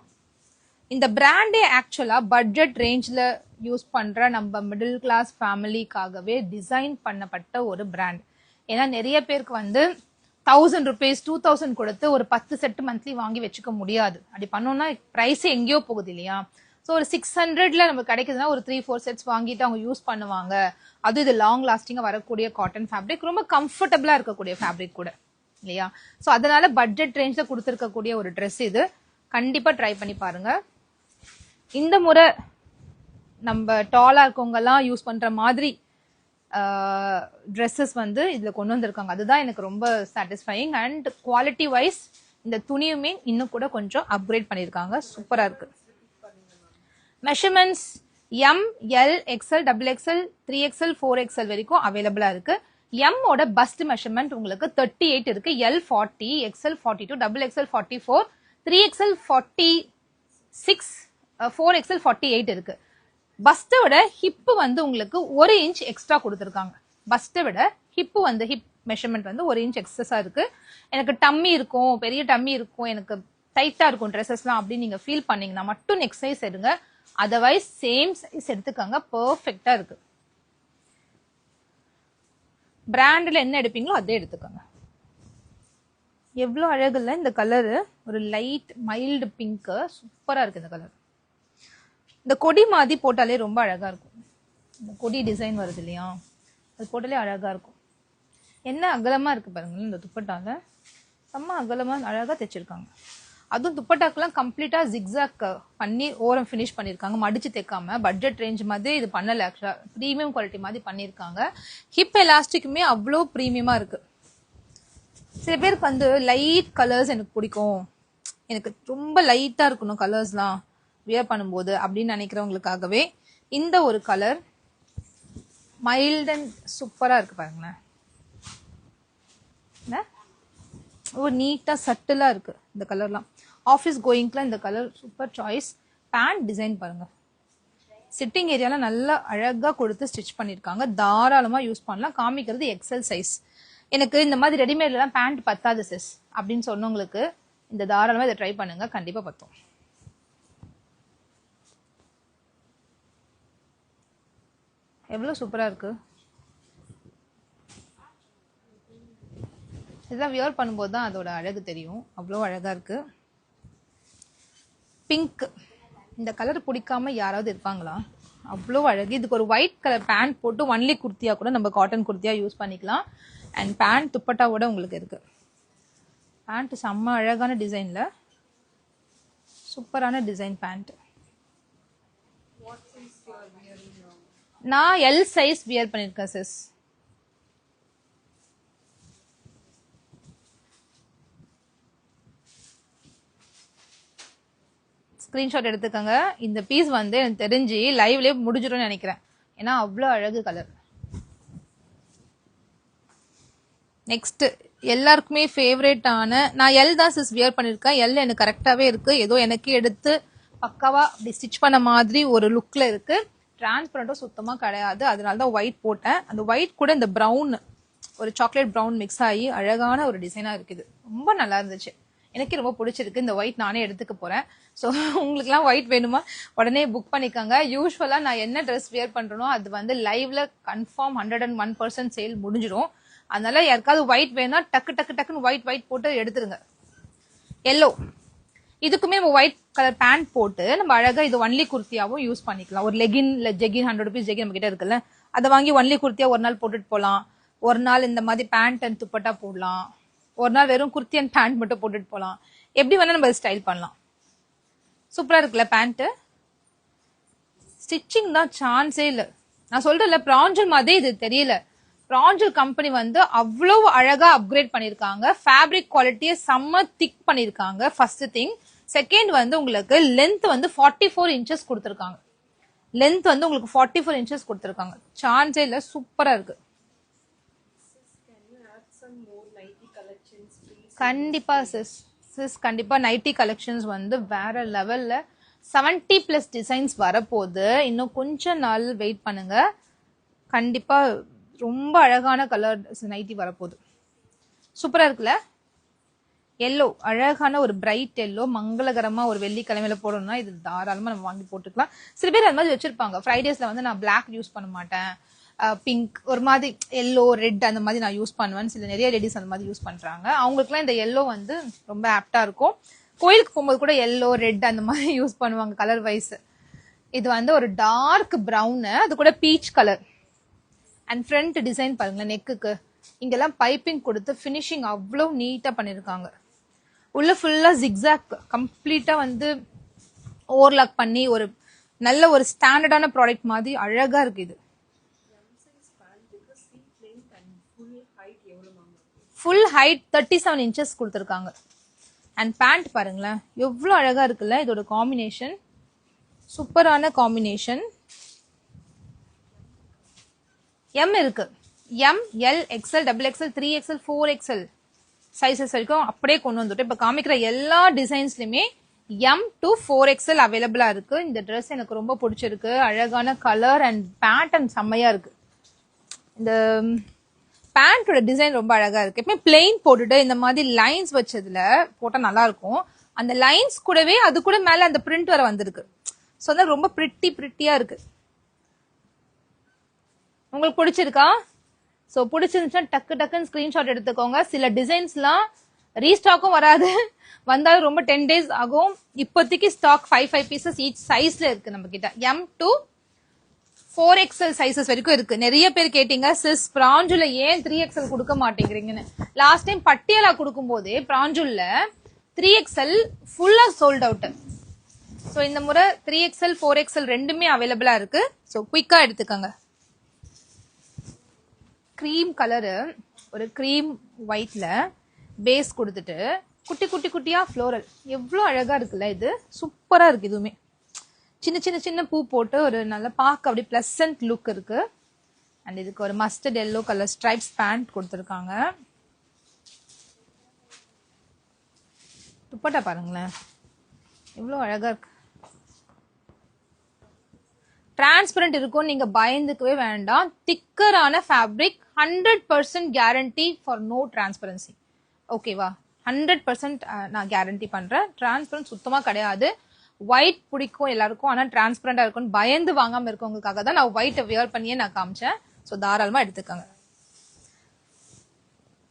இந்த பிராண்டே ஆக்சுவலா பட்ஜெட் ரேஞ்ச்ல யூஸ் பண்ற நம்ம மிடில் கிளாஸ் ஃபேமிலிக்காகவே டிசைன் பண்ணப்பட்ட ஒரு பிராண்ட். ஏன்னா நிறைய பேருக்கு வந்து ₹1000 2000 கொடுத்து ஒரு 10 செட் மந்த்லி வாங்கி வச்சுக்க முடியாது. அப்படி பண்ணோம்னா பிரைஸ் எங்கேயோ போகுது இல்லையா? ஸோ ஒரு 600ல நமக்கு கிடைக்குதுன்னா ஒரு 3-4 செட்ஸ் வாங்கிட்டு அவங்க யூஸ் பண்ணுவாங்க. அது இது லாங் லாஸ்டிங்கா வரக்கூடிய காட்டன் ஃபேப்ரிக், ரொம்ப கம்ஃபர்டபுளா இருக்கக்கூடிய ஃபேப்ரிக் கூட இல்லையா? ஸோ அதனால பட்ஜெட் ரேஞ்ச்ல கொடுத்துருக்கக்கூடிய ஒரு ட்ரெஸ் இது. கண்டிப்பா ட்ரை பண்ணி பாருங்க. இந்த முறை நம்ம டாலா இருக்கவங்க எல்லாம் யூஸ் பண்ற மாதிரி ட்ரெஸ்ஸஸ் வந்து இதுல கொண்டு வந்திருக்காங்க. அதுதான் எனக்கு ரொம்ப சாட்டிஸ்ஃபையிங். அண்ட் குவாலிட்டி வைஸ் இந்த துணியுமே இன்னும் கூட கொஞ்சம் அப்கிரேட் பண்ணியிருக்காங்க. சூப்பரா இருக்கு. Measurements M, L, XL, XXL, 3XL, 4XL வரைக்கும் அவைலபிளா இருக்கு. எம் ஓட பஸ்ட் மெஷர்மெண்ட் உங்களுக்கு 38 இருக்கு, L 40, XL 42, XXL 44, 3XL 46, 4XL 48 இருக்கு. பஸ்ட்டை விட ஹிப் வந்து உங்களுக்கு 1 இன்ச் எக்ஸ்ட்ரா கொடுத்துருக்காங்க. பஸ்ட்டை விட ஹிப் வந்து ஹிப் மெஷர்மெண்ட் வந்து 1 இன்ச் எக்ஸஸா இருக்கு. எனக்கு டம்மி இருக்கும், பெரிய டம்மி இருக்கும், எனக்கு டைட்டா இருக்கும் ட்ரெஸ்ஸஸ்லாம் அப்படின்னு நீங்க ஃபீல் பண்ணீங்கன்னா மட்டும் நெக்ஸ்ட் சைஸ் எடுங்க. அதர்வைஸ் சேம் சைஸ் எடுத்துக்கோங்க. பெர்ஃபெக்டா இருக்கு. பிராண்ட்ல என்ன எடுப்பீங்களோ அதே எடுத்துக்கோங்க. எவ்வளோ அழகு இல்லை இந்த கலரு? ஒரு லைட் மைல்டு பிங்க், சூப்பரா இருக்கு இந்த கலர். இந்த கொடி மாதிரி போட்டாலே ரொம்ப அழகா இருக்கும். இந்த கொடி டிசைன் வருது இல்லையா, அது போட்டாலே அழகா இருக்கும். என்ன அகலமா இருக்கு பாருங்க இந்த துப்பட்டால, செம்ம அகலமா அழகா தைச்சிருக்காங்க. அதுவும் துப்பட்டாக்கெல்லாம் கம்ப்ளீட்டா ஜிக்ஸாக் பண்ணி ஓரம் ஃபினிஷ் பண்ணிருக்காங்க, மடிச்சு தைக்காம. பட்ஜெட் ரேஞ்ச் மாதிரி இது பண்ணல, ஆக்சுவலா ப்ரீமியம் குவாலிட்டி மாதிரி பண்ணிருக்காங்க. ஹிப் எலாஸ்டிக்குமே அவ்வளோ ப்ரீமியமா இருக்கு. சில பேருக்கு வந்து லைட் கலர்ஸ் எனக்கு பிடிக்கும், எனக்கு ரொம்ப லைட்டா இருக்கணும் கலர்ஸ்லாம் வியர் பண்ணும்போது அப்படின்னு நினைக்கிறவங்களுக்காகவே இந்த ஒரு கலர் மைல்ட் அண்ட் சூப்பரா இருக்கு பாருங்களேன். ஒரு நீட்டா சட்டிலா இருக்கு இந்த கலர்லாம். ஆஃபீஸ் கோயிங்க்குலாம் இந்த colour super choice. Pant design பாருங்க, சிட்டிங் ஏரியால நல்லா அழகா கொடுத்து ஸ்டிச் பண்ணிருக்காங்க. தாராளமா யூஸ் பண்ணலாம். காமிக்கிறது எக்ஸல் சைஸ். எனக்கு இந்த மாதிரி ரெடிமேட்லாம் பேண்ட் பத்தாது சிஸ் அப்படின்னு சொன்னவங்களுக்கு இந்த தாராளமா இதை ட்ரை பண்ணுங்க, கண்டிப்பா பத்தும். எவ்வளவு சூப்பரா இருக்கு. இதெல்லாம் வியர் பண்ணும்போது தான் அதோட அழகு தெரியும். அவ்வளோ அழகா இருக்கு. பிங்க், இந்த கலர் பிடிக்காம யாராவது இருப்பாங்களா? அவ்வளோ அழகு. இதுக்கு ஒரு ஒயிட் கலர் பேண்ட் போட்டு ஒன்லி குர்த்தியா கூட நம்ம காட்டன் குர்த்தியா யூஸ் பண்ணிக்கலாம். அண்ட் பேண்ட் துப்பட்டாவோட உங்களுக்கு இருக்கு. பேண்ட் செம்ம அழகான டிசைன்ல, சூப்பரான டிசைன் பேண்ட். நான் எல் சைஸ் வியர் பண்ணிருக்கேன் சிஸ். ஸ்கிரீன்ஷாட் எடுத்துக்கோங்க. இந்த பீஸ் வந்து எனக்கு தெரிஞ்சு லைவ்லயே முடிஞ்சிடும் நினைக்கிறேன், ஏன்னா அவ்வளோ அழகு கலர். நெக்ஸ்ட் எல்லாருக்குமே ஃபேவரேட்டான, நான் எல் தான் சிஸ் வியர் பண்ணிருக்கேன். எல் எனக்கு கரெக்டாவே இருக்கு. ஏதோ எனக்கு எடுத்து பக்காவா அப்படி ஸ்டிச் பண்ண மாதிரி ஒரு லுக்ல இருக்கு. டிரான்ஸ்பரண்டும் சுத்தமா கிடையாது, அதனால தான் ஒயிட் போட்டேன். அந்த ஒயிட் கூட இந்த ப்ரௌன், ஒரு சாக்லேட் ப்ரௌன் மிக்ஸ் ஆகி அழகான ஒரு டிசைனா இருக்குது. ரொம்ப நல்லா இருந்துச்சு, எனக்கு ரொம்ப பிடிச்சிருக்கு. இந்த ஒயிட் நானே எடுத்துக்க போறேன். ஸோ உங்களுக்குலாம் ஒயிட் வேணுமா உடனே புக் பண்ணிக்கோங்க. யூஸ்வலா நான் என்ன ட்ரெஸ் வியர் பண்றேனோ அது வந்து லைவ்ல கன்ஃபார்ம் 101% சேல் முடிஞ்சிடும். அதனால யாருக்காவது ஒயிட் வேணும்னா டக்கு டக்கு டக்குன்னு ஒயிட் போட்டு எடுத்துருங்க. எல்லோ, இதுக்குமே நம்ம ஒயிட் கலர் பேண்ட் போட்டு நம்ம அழகா இது ஒன்லி குர்த்தியாவும் யூஸ் பண்ணிக்கலாம். ஒரு லெகின் இல்ல ஜெகின், ₹100 ஜெகின் நம்ம கிட்ட இருக்குல்ல, அதை வாங்கி ஒன்லி குர்த்தியா ஒரு நாள் போட்டுட்டு போகலாம். ஒரு நாள் இந்த மாதிரி பேண்ட் அண்ட் துப்பட்டா போடலாம். ஒரு நாள் வெறும் குர்த்தி அண்ட் பேண்ட் மட்டும் போட்டுட்டு போகலாம். எப்படி வேணா நம்ம ஸ்டைல் பண்ணலாம். சூப்பரா இருக்குல்ல பேண்ட். ஸ்டிச்சிங் தான் சான்ஸே இல்ல. நான் சொல்றேன்ல, பிராஞ்சல் மாதிரி இது தெரியல. பிராஞ்சல் கம்பெனி வந்து அவ்வளவு அழகா அப்கிரேட் பண்ணிருக்காங்க. ஃபேப்ரிக் குவாலிட்டியை செம்ம திக் பண்ணிருக்காங்க. First thing. செகண்ட் வந்து உங்களுக்கு லென்த் வந்து 44 இன்ச்சஸ் கொடுத்துருக்காங்க. லென்த் வந்து உங்களுக்கு 44 இன்ச்சஸ் கொடுத்துருக்காங்க. சான்ஸே இல்ல, சூப்பரா இருக்கு. கண்டிப்பா சிஸ் கண்டிப்பா நைட்டி கலெக்ஷன்ஸ் வந்து வேற லெவல்ல 70+ டிசைன்ஸ் வரப்போகுது. இன்னும் கொஞ்ச நாள் வெயிட் பண்ணுங்க, கண்டிப்பா ரொம்ப அழகான கலர் நைட்டி வரப்போகுது. சூப்பரா இருக்குல்ல. எல்லோ, அழகான ஒரு பிரைட் எல்லோ, மங்களகரமா ஒரு வெள்ளிக்கிழமையில போடணும்னா இது தாராளமா நம்ம வாங்கி போட்டுக்கலாம். சில பேர் அது மாதிரி வச்சிருப்பாங்க, ஃப்ரைடேஸ்ல வந்து நான் பிளாக் யூஸ் பண்ண மாட்டேன், பிங்க் ஒரு மாதிரி எல்லோ ரெட் அந்த மாதிரி நான் யூஸ் பண்ணுவேன். சில நிறைய லேடிஸ் அந்த மாதிரி யூஸ் பண்றாங்க. அவங்களுக்குலாம் இந்த எல்லோ வந்து ரொம்ப ஆப்டா இருக்கும். கோயிலுக்கு போகும்போது கூட எல்லோ ரெட் அந்த மாதிரி யூஸ் பண்ணுவாங்க கலர் வைஸ். இது வந்து ஒரு டார்க் ப்ரௌனு, அது கூட peach colour. And front design பாருங்களேன், நெக்குக்கு இங்கெல்லாம் பைப்பிங் கொடுத்து ஃபினிஷிங் அவ்வளோ நீட்டா பண்ணிருக்காங்க. உள்ள ஃபுல்லா ஜிக்ஸாக் கம்ப்ளீட்டா வந்து ஓவர்லாக் பண்ணி ஒரு நல்ல ஒரு ஸ்டாண்டர்டான ப்ராடக்ட் மாதிரி அழகா இருக்கு. இது ஃபுல் ஹைட் 37 inches கொடுத்துருக்காங்க. அண்ட் பேண்ட் பாருங்களேன் எவ்வளோ அழகா இருக்குல்ல. இதோட காம்பினேஷன் சூப்பரான காம்பினேஷன். எம் இருக்கு, M, L, XL, XXL, 3XL, 4XL sizes வரைக்கும் அப்படியே கொண்டு வந்துட்டு இப்ப காமிக்கிற எல்லா டிசைன்ஸ்லயுமே M to 4XL அவைலபிளா இருக்கு. இந்த ட்ரெஸ் எனக்கு ரொம்ப பிடிச்சிருக்கு. அழகான கலர் அண்ட் பேட்டர்ன் செம்மையா இருக்கு. இந்த பேண்டோட டிசைன் ரொம்ப அழகா இருக்கு. எப்பவுமே பிளெயின் போட்டுட்டு இந்த மாதிரி லைன்ஸ் வச்சதுல போட்டா நல்லா இருக்கும். அந்த லைன்ஸ் கூடவே அது கூட மேல அந்த பிரிண்ட் வர வந்திருக்கு. ஸோ அதான் ரொம்ப பிரிட்டியா இருக்கு. உங்களுக்கு பிடிச்சிருக்கா? ஸோ பிடிச்சிருந்துச்சுன்னா டக்குன்னு ஸ்கிரீன்ஷாட் எடுத்துக்கோங்க. சில டிசைன்ஸ்லாம் ரீஸ்டாக்கும் வராது, வந்தாலும் ரொம்ப 10 days ஆகும். இப்போதைக்கு ஸ்டாக் 5 பீசஸ் ஈச் சைஸ்ல இருக்கு நம்ம கிட்ட. M to 4XL சைசஸ் வரைக்கும் இருக்கு. நிறைய பேர் கேட்டீங்க சிஸ் பிராஞ்சுல ஏன் 3XL கொடுக்க மாட்டேங்கிறீங்கன்னு. லாஸ்ட் டைம் பட்டியலா கொடுக்கும் போதே பிராஞ்சுல 3XL ஃபுல்லா சோல்ட் அவுட். ஸோ இந்த முறை 3XL 4XL ரெண்டுமே அவைலபிளா இருக்கு. ஸோ குயிக்கா எடுத்துக்கோங்க. கிரீம் கலரு, ஒரு கிரீம் ஒயிட்ல பேஸ் கொடுத்துட்டு குட்டியா ஃப்ளோரல் எவ்வளோ அழகா இருக்குல்ல. இது சூப்பரா இருக்கு. இதுவுமே சின்ன பூ போட்டு ஒரு நல்ல பார்க்க அப்படி பிளசன்ட் லுக் இருக்கு. அண்ட் இதுக்கு ஒரு mustard yellow colour stripes pant கொடுத்துருக்காங்க. துப்பட்டா பாருங்களேன் எவ்வளோ அழகா இருக்கு. டிரான்ஸ்பரண்ட் இருக்கும், நீங்க பயந்துக்கவே வேண்டாம். திக்கரான fabric, 100% guarantee for no transparency. ஓகேவா? 100% நான் கேரண்டி பண்றேன். டிரான்ஸ்பரன்ட் சுத்தமா கிடையாது. ஒயிட் பிடிக்கும் எல்லாருக்கும், ஆனா டிரான்ஸ்பரண்டா இருக்கும்னு பயந்து வாங்காம இருக்கவங்களுக்காக தான் நான் ஒயிட் வியர் பண்ணியே நான் காமிச்சேன். ஸோ தாராளமா எடுத்துக்கோங்க.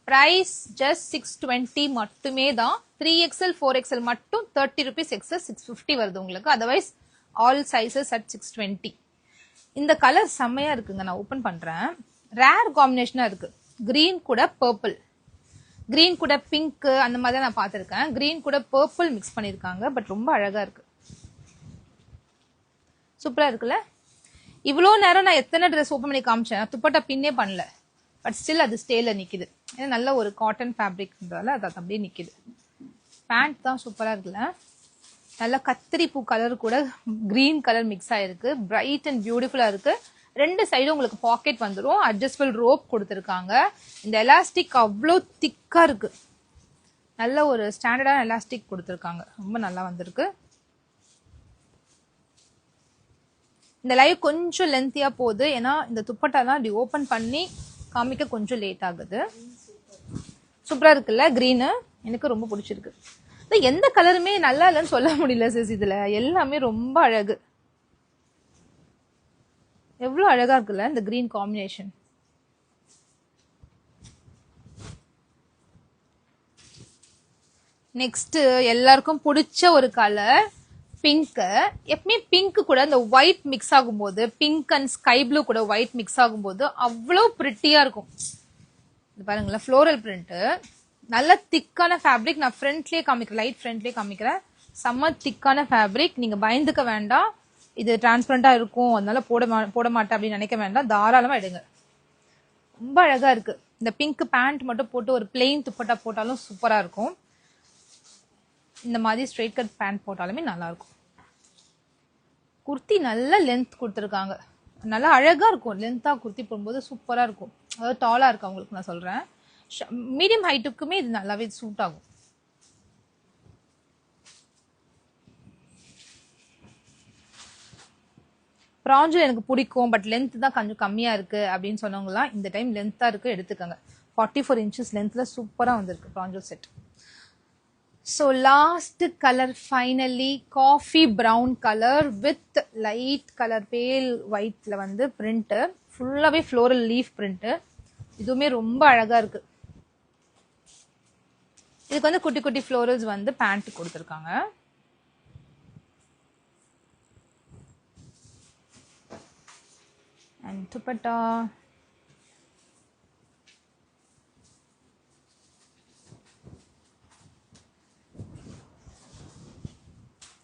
பிரைஸ் ஜஸ்ட் 620 மட்டுமே தான். 3XL 4XL மட்டும் 30 rupees எக்ஸஸ் 650 வருது உங்களுக்கு. Otherwise all sizes at 620. இந்த கலர் செம்மையா இருக்குங்க. நான் ஓபன் பண்றேன். ரேர் காம்பினேஷனா இருக்கு. கிரீன் கூட பர்பிள், கிரீன் கூட பிங்க் அந்த மாதிரி நான் பார்த்திருக்கேன். கிரீன் கூட பர்பிள் மிக்ஸ் பண்ணிருக்காங்க. பட் ரொம்ப அழகா இருக்கு, சூப்பரா இருக்குல்ல. இவ்வளோ நேரம் நான் எத்தனை ட்ரெஸ் ஓப்பன் பண்ணி காமிச்சேன், துப்பட்டா பின்னே பண்ணல. பட் ஸ்டில் அது ஸ்டேல நிக்குது. ஏன்னா நல்ல ஒரு காட்டன் ஃபேப்ரிக்ன்றதால அது அப்படியே நிக்குது. பேண்ட் தான் சூப்பரா இருக்குல்ல. நல்ல கத்திரி பூ கலர் கூட கிரீன் கலர் மிக்ஸ் ஆயிருக்கு. பிரைட் அண்ட் பியூட்டிஃபுல்லா இருக்கு. ரெண்டு சைடும் உங்களுக்கு பாக்கெட் வந்துடும். அட்ஜஸ்டபிள் ரோப் கொடுத்துருக்காங்க. இந்த எலாஸ்டிக் அவ்வளோ திக்கா இருக்கு. நல்ல ஒரு ஸ்டாண்டர்டான எலாஸ்டிக் கொடுத்துருக்காங்க. ரொம்ப நல்லா வந்திருக்கு. இந்த லைவ் கொஞ்சம் லென்த்தியா போகுது, ஏன்னா இந்த துப்பட்டாலாம் இப்படி ஓபன் பண்ணி காமிக்க கொஞ்சம் லேட் ஆகுது. சூப்பரா இருக்குல்ல கிரீனு, எனக்கு ரொம்ப பிடிச்சிருக்கு. எந்த கலருமே நல்லா இல்லைன்னு சொல்ல முடியல சிஸ். இதுல எல்லாமே ரொம்ப அழகு. எவ்வளவு அழகா இருக்குல்ல இந்த கிரீன் காம்பினேஷன். நெக்ஸ்ட் எல்லாருக்கும் பிடிச்ச ஒரு கலர் பிங்க். எப்பவுமே பிங்க் கூட இந்த ஒயிட் மிக்ஸ் ஆகும்போது, பிங்க் அண்ட் ஸ்கை ப்ளூ கூட ஒயிட் மிக்ஸ் ஆகும்போது அவ்வளோ பிரிட்டியா இருக்கும். இது பாருங்களேன், ஃப்ளோரல் பிரிண்ட், நல்ல திக்கான ஃபேப்ரிக். நான் ஃப்ரண்ட்லயே காமிக்கிறேன், லைட் ஃப்ரண்ட்லயே காமிக்கிறேன். செம்ம திக்கான ஃபேப்ரிக். நீங்க பயந்துக்க வேண்டாம், இது டிரான்ஸ்பரண்டா இருக்கும் அதனால போட மாட்டேன் அப்படின்னு நினைக்க வேண்டாம். தாராளமா எடுங்க. ரொம்ப அழகா இருக்கு. இந்த பிங்க் பேண்ட் மட்டும் போட்டு ஒரு பிளெயின் துப்பட்டா போட்டாலும் சூப்பரா இருக்கும். இந்த மாதிரி ஸ்ட்ரெயிட் கட் பேண்ட் போட்டாலுமே நல்லா இருக்கும். குர்த்தி நல்ல லென்த் கொடுத்துருக்காங்க, நல்லா அழகா இருக்கும். லென்த்தா குர்த்தி போடும்போது சூப்பரா இருக்கும். அதாவது டாலா இருக்கு அவங்களுக்கு நான் சொல்றேன். மீடியம் ஹைட்டுக்குமே இது நல்லாவே சூட் ஆகும். ப்ராஞ்சில் எனக்கு பிடிக்கும், பட் லென்த் தான் கொஞ்சம் கம்மியா இருக்கு அப்படின்னு சொன்னவங்களாம் இந்த டைம் லென்த்தா இருக்கு எடுத்துக்கோங்க. 44 inches லென்த்ல சூப்பரா வந்திருக்கு ப்ராஞ்சல் set. So last colour finally coffee brown colour with light colour pale ஒயிட்ல வந்து பிரிண்ட். ஃபுல்லாவே ஃப்ளோரல் லீஃப் பிரிண்ட். இதுவுமே ரொம்ப அழகா இருக்கு. இதுக்கு வந்து குட்டி குட்டி ஃப்ளோரல்ஸ் வந்து பேண்ட் கொடுத்துருக்காங்க. அண்ட் துப்பட்டா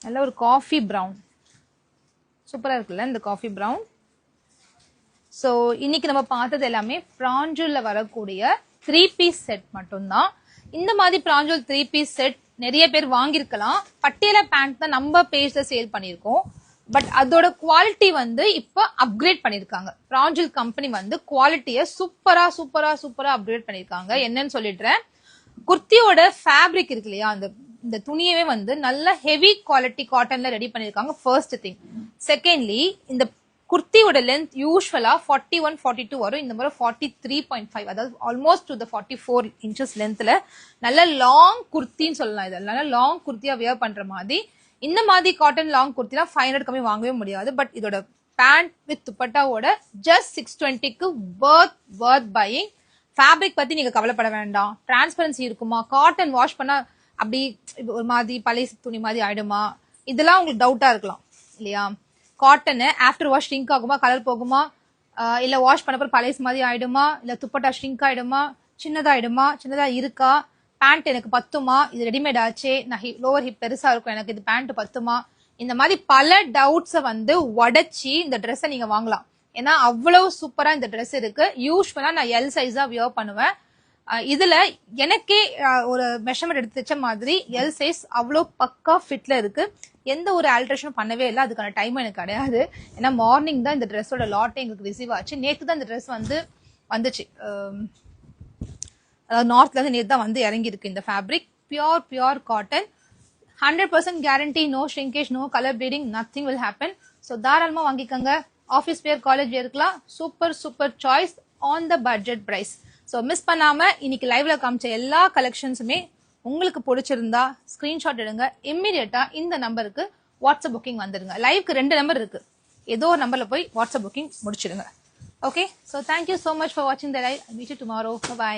நல்ல ஒரு காஃபி ப்ரௌன், சூப்பரா இருக்குல்ல இந்த காஃபி ப்ரௌன். ஸோ இன்னைக்கு நம்ம பார்த்தது எல்லாமே பிராஞ்சூல்ல வரக்கூடிய 3 பீஸ் செட் மட்டும்தான். இந்த மாதிரி பிராஞ்சூல் 3 பீஸ் செட் நிறைய பேர் வாங்கியிருக்கலாம். பட்டியலா பேண்ட் தான் நம்ம பேஜ்ல சேல் பண்ணியிருக்கோம். பட் அதோட குவாலிட்டி வந்து இப்போ அப்கிரேட் பண்ணிருக்காங்க. பிராஞ்சூல் கம்பெனி வந்து குவாலிட்டியை சூப்பரா சூப்பரா சூப்பரா அப்கிரேட் பண்ணிருக்காங்க. என்னன்னு சொல்லிடுறேன். குர்த்தியோட ஃபேப்ரிக் இருக்கு இல்லையா, இந்த துணியவே வந்து நல்ல ஹெவி குவாலிட்டி காட்டன்ல ரெடி பண்ணிருக்காங்க. First thing. செகண்ட்லி, இந்த குர்த்தியோட லென்த் யூஸ்வலா 41, 42 வரும். இந்த மாதிரி 43.5, அதாவது ஆல்மோஸ்ட் டு 44 இன்ச்சஸ் லென்த்ல நல்ல லாங் குர்த்தின்னு சொல்லலாம். இது நல்ல லாங் குர்த்தியா வியர் பண்ற மாதிரி. இந்த மாதிரி காட்டன் லாங் குர்த்திலாம் 500 கம்மி வாங்கவே முடியாது. பட் இதோட பேண்ட் வித் துப்பட்டாவோட ஜஸ்ட் 620க்கு வர்த் பையிங். ஃபேப்ரிக் பத்தி நீங்க கவலைப்பட வேண்டாம். டிரான்ஸ்பரன்சி இருக்குமா, காட்டன் வாஷ் பண்ணா அப்படி ஒரு மாதிரி பழைய துணி மாதிரி ஆயிடுமா, இதெல்லாம் உங்களுக்கு டவுட்டா இருக்கலாம் இல்லையா. காட்டன் ஆஃப்டர் வாஷ் ஷ்ரிங்க் ஆகுமா, கலர் போகுமா, இல்ல வாஷ் பண்ண பழைய மாதிரி ஆயிடுமா, இல்ல துப்பட்டா ஷ்ரிங்க் ஆயிடுமா, சின்னதாயிடுமா, சின்னதா இருக்கா, பேண்ட் எனக்கு பத்துமா, இது ரெடிமேட் ஆச்சு, நான் லோவர் ஹிப் பெருசா இருக்கும், எனக்கு இது பேண்ட் பத்துமா, இந்த மாதிரி பல டவுட்ஸை வந்து உடைச்சி இந்த ட்ரெஸ்ஸை நீங்க வாங்கலாம். ஏன்னா அவ்வளவு சூப்பரா இந்த ட்ரெஸ் இருக்கு. யூஸ்வலா நான் எல் சைஸா வியர் பண்ணுவேன். இதுல எனக்கே ஒரு மெஷர்மெண்ட் எடுத்து வச்ச மாதிரி எல் சைஸ் அவ்வளோ பக்கா ஃபிட்ல இருக்கு. எந்த ஒரு ஆல்ட்ரேஷனும் பண்ணவே இல்லை. அதுக்கான டைம் எனக்கு கிடையாது. ஏன்னா மார்னிங் தான் இந்த ட்ரெஸ்ஸோட லாட்டே எங்களுக்கு ரிசீவ் ஆச்சு. நேற்று தான் இந்த ட்ரெஸ் வந்துச்சு. நார்த்ல இருந்து நேற்று தான் வந்து இறங்கி இருக்கு இந்த fabric. Pure cotton, 100% guarantee, no shrinkage, no colour bleeding, nothing will happen. So தாராளமா வாங்கிக்கோங்க. ஆஃபீஸ் வேர், காலேஜ் வேர்க்கலாம் super choice on the budget price. So miss பண்ணாம இன்னைக்கு லைவ்ல காமிச்ச எல்லா கலெக்ஷன்ஸுமே உங்களுக்கு பிடிச்சிருந்தா ஸ்கிரீன்ஷாட் எடுங்க. இம்மிடியட்டா இந்த நம்பருக்கு வாட்ஸ்அப் புக்கிங் வந்துடுங்க. லைவ்க்கு 2 நம்பர் இருக்கு. ஏதோ ஒரு நம்பர்ல போய் வாட்ஸ்அப் புக்கிங் முடிச்சிடுங்க. Okay, so thank you so much for வாட்சிங் the live. Meet you tomorrow. By.